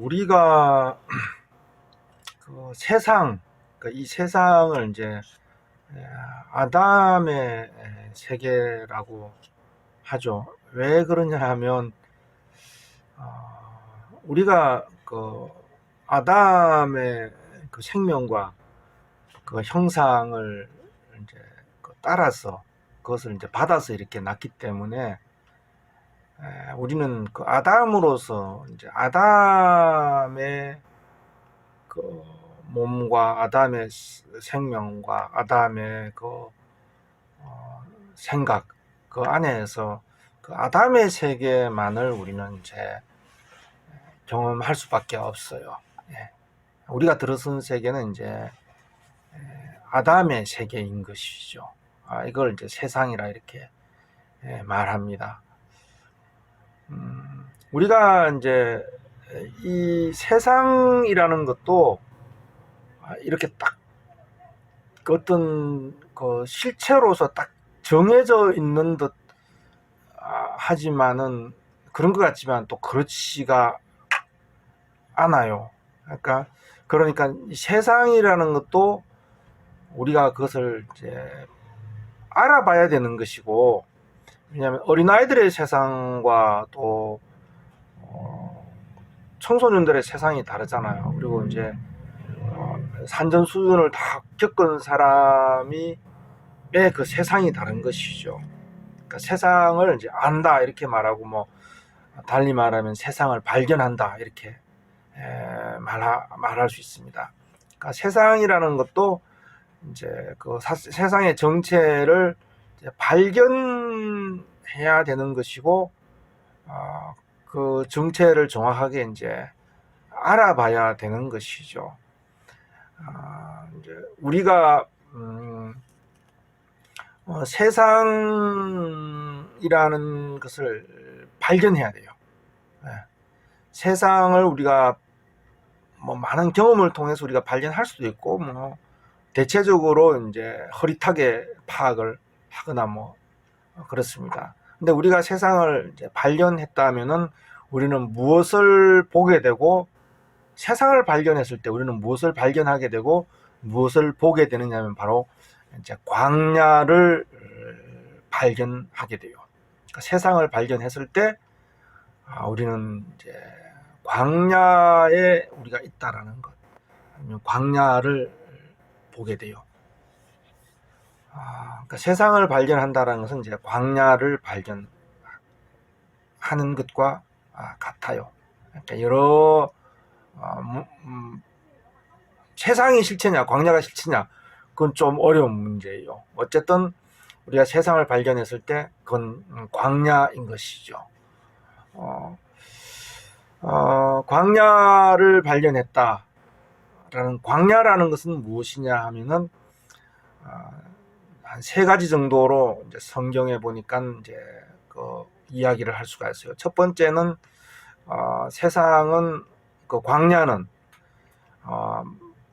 우리가 그 세상, 이 세상을 이제 아담의 세계라고 하죠. 왜 그러냐 하면 우리가 그 아담의 그 생명과 그 형상을 이제 따라서 그것을 이제 받아서 이렇게 낳기 때문에 우리는 그 아담으로서 이제 아담의 그 몸과 아담의 생명과 아담의 그 생각 그 안에서 그 아담의 세계만을 우리는 이제 경험할 수밖에 없어요. 예. 우리가 들어선 세계는 이제 아담의 세계인 것이죠. 이걸 이제 세상이라 이렇게 말합니다. 우리가 이제 이 세상이라는 것도 이렇게 딱 어떤 그 실체로서 딱 정해져 있는 듯 하지만은 그런 것 같지만 또 그렇지가 않아요. 그러니까 이 세상이라는 것도 우리가 그것을 이제 알아봐야 되는 것이고, 왜냐하면 어린아이들의 세상과 또 청소년들의 세상이 다르잖아요. 그리고 이제 산전수전을 다 겪은 사람이 그 세상이 다른 것이죠. 그러니까 세상을 이제 안다 이렇게 말하고, 뭐 달리 말하면 세상을 발견한다 이렇게 말할 수 있습니다. 그러니까 세상이라는 것도 이제 그 세상의 정체를 이제 발견해야 되는 것이고, 그 정체를 정확하게 이제 알아봐야 되는 것이죠. 이제 우리가 세상이라는 것을 발견해야 돼요. 세상을 우리가 뭐 많은 경험을 통해서 우리가 발견할 수도 있고, 뭐 대체적으로 이제 흐릿하게 파악을 하거나 뭐 그렇습니다. 근데 우리가 세상을 이제 발견했다면은 우리는 무엇을 보게 되고, 세상을 발견했을 때 우리는 무엇을 발견하게 되고 무엇을 보게 되느냐면 바로 이제 광야를 발견하게 돼요. 그러니까 세상을 발견했을 때 우리는 이제 광야에 우리가 있다라는 것, 아니면 광야를 보게 돼요. 그러니까 세상을 발견한다라는 것은 이제 광야를 발견하는 것과 같아요. 그러니까 여러 세상이 실체냐 광야가 실체냐 그건 좀 어려운 문제예요. 어쨌든 우리가 세상을 발견했을 때 그건 광야인 것이죠. 광야를 발견했다라는, 광야라는 것은 무엇이냐 하면은 한 세 가지 정도로 이제 성경에 보니까 이제 그 이야기를 할 수가 있어요. 첫 번째는 세상은 그 광야는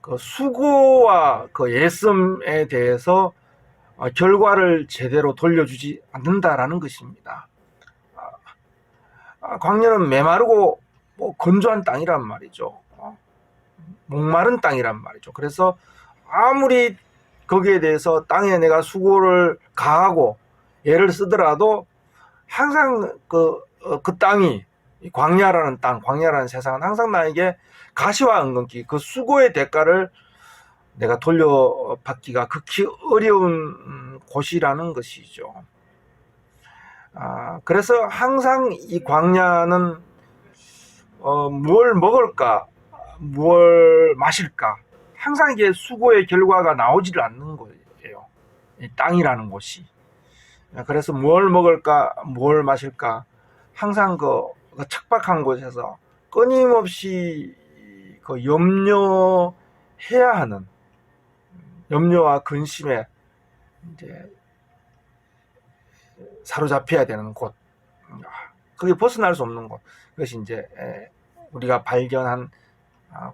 그 수고와 그 애씀에 대해서 결과를 제대로 돌려주지 않는다라는 것입니다. 광야는 메마르고 뭐 건조한 땅이란 말이죠. 목마른 땅이란 말이죠. 그래서 아무리 거기에 대해서 땅에 내가 수고를 가하고 애를 쓰더라도 항상 그 땅이, 광야라는 땅, 광야라는 세상은 항상 나에게 가시와 은근히 그 수고의 대가를 내가 돌려받기가 극히 어려운 곳이라는 것이죠. 그래서 항상 이 광야는 무엇을 먹을까, 무엇을 마실까, 항상 이게 수고의 결과가 나오지를 않는 거예요. 이 땅이라는 곳이. 그래서 무엇을 먹을까, 무엇을 마실까, 항상 그 척박한 곳에서 끊임없이 그 염려해야 하는, 염려와 근심에 이제 사로잡혀야 되는 곳, 그게 벗어날 수 없는 곳, 그것이 이제 우리가 발견한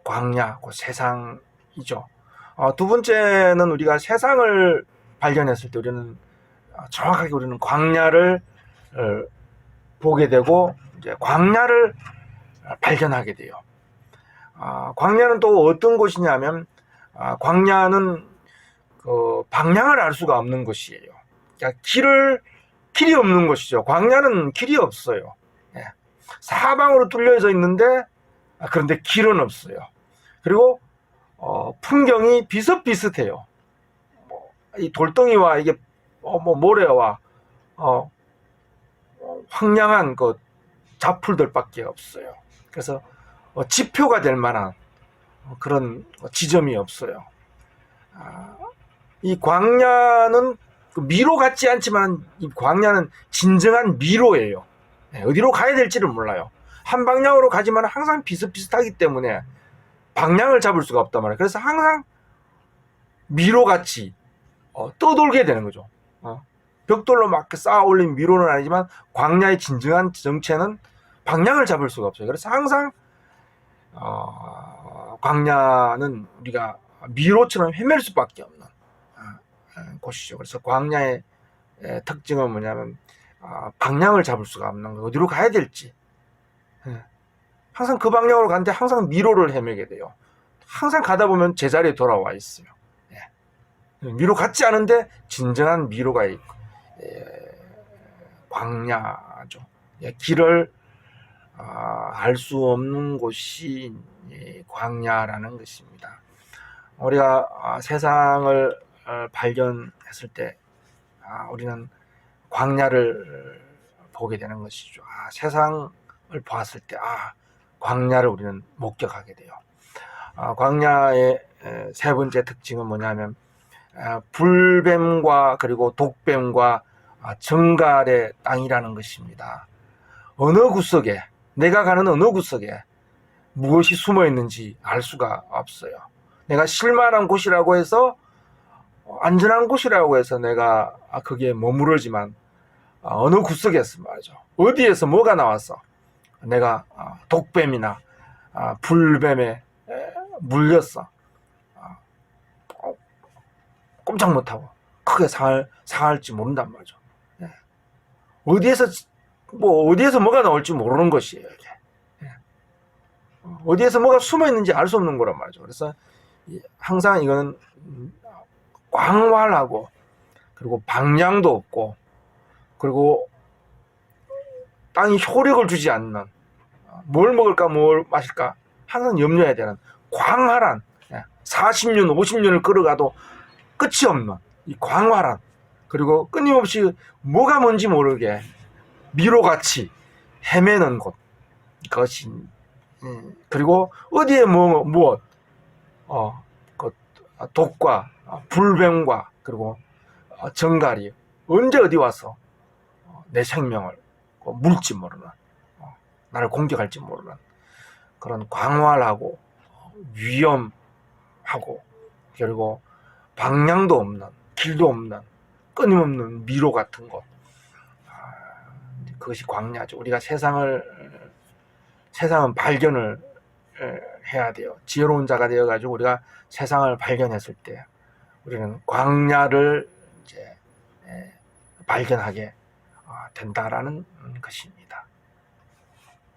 광야, 그 세상이죠. 두 번째는 우리가 세상을 발견했을 때 우리는 정확하게 우리는 광야를 보게 되고 이제 광야를 발견하게 돼요. 광야는 또 어떤 곳이냐면 광야는 그 방향을 알 수가 없는 곳이에요. 그러니까 길이 없는 곳이죠. 광야는 길이 없어요. 예. 사방으로 뚫려져 있는데 그런데 길은 없어요. 그리고 풍경이 비슷비슷해요. 이 돌덩이와 이게 모래와 황량한 그 잡풀들밖에 없어요. 그래서 지표가 될 만한 그런 지점이 없어요. 이 광야는 미로 같지 않지만 이 광야는 진정한 미로예요. 어디로 가야 될지를 몰라요. 한 방향으로 가지만 항상 비슷비슷하기 때문에 방향을 잡을 수가 없단 말이에요. 그래서 항상 미로같이 떠돌게 되는 거죠. 벽돌로 막 쌓아 올린 미로는 아니지만 광야의 진정한 정체는 방향을 잡을 수가 없어요. 그래서 항상 광야는 우리가 미로처럼 헤맬 수밖에 없는 곳이죠. 그래서 광야의 특징은 뭐냐면 방향을 잡을 수가 없는 거예요. 어디로 가야 될지. 항상 그 방향으로 가는데 항상 미로를 헤매게 돼요. 항상 가다 보면 제자리에 돌아와 있어요. 미로 같지 않은데 진정한 미로가 있고 광야죠. 길을 알 수 없는 곳이 광야라는 것입니다. 우리가 세상을 발견했을 때 우리는 광야를 보게 되는 것이죠. 세상을 보았을 때 광야를 우리는 목격하게 돼요. 광야의 세 번째 특징은 뭐냐면 불뱀과 그리고 독뱀과 정갈의 땅이라는 것입니다. 어느 구석에 내가 가는 어느 구석에 무엇이 숨어 있는지 알 수가 없어요. 내가 실만한 곳이라고 해서 안전한 곳이라고 해서 내가 거기에 머무르지만 어느 구석에서 말이죠. 어디에서 뭐가 나와서 내가 독뱀이나 불뱀에 물렸어. 꼼짝 못하고 크게 상할지 모른단 말이죠. 어디에서 뭐가 나올지 모르는 것이에요. 이게. 어디에서 뭐가 숨어 있는지 알 수 없는 거란 말이죠. 그래서 항상 이거는 광활하고 그리고 방향도 없고 그리고 땅이 효력을 주지 않는 뭘 먹을까 뭘 마실까 항상 염려해야 되는 광활한 40년 50년을 걸어가도 끝이 없는 이 광활한 그리고 끊임없이 뭐가 뭔지 모르게 미로같이 헤매는 곳 그것이 그리고 어디에 무엇 그 독과 불뱀과 그리고 정갈이 언제 어디 와서 내 생명을 물지 모르는 나를 공격할지 모르는 그런 광활하고 위험하고 그리고 방향도 없는 길도 없는 끊임없는 미로 같은 곳 그것이 광야죠. 우리가 세상은 발견을 해야 돼요. 지혜로운 자가 되어가지고 우리가 세상을 발견했을 때 우리는 광야를 이제 발견하게 된다라는 것입니다.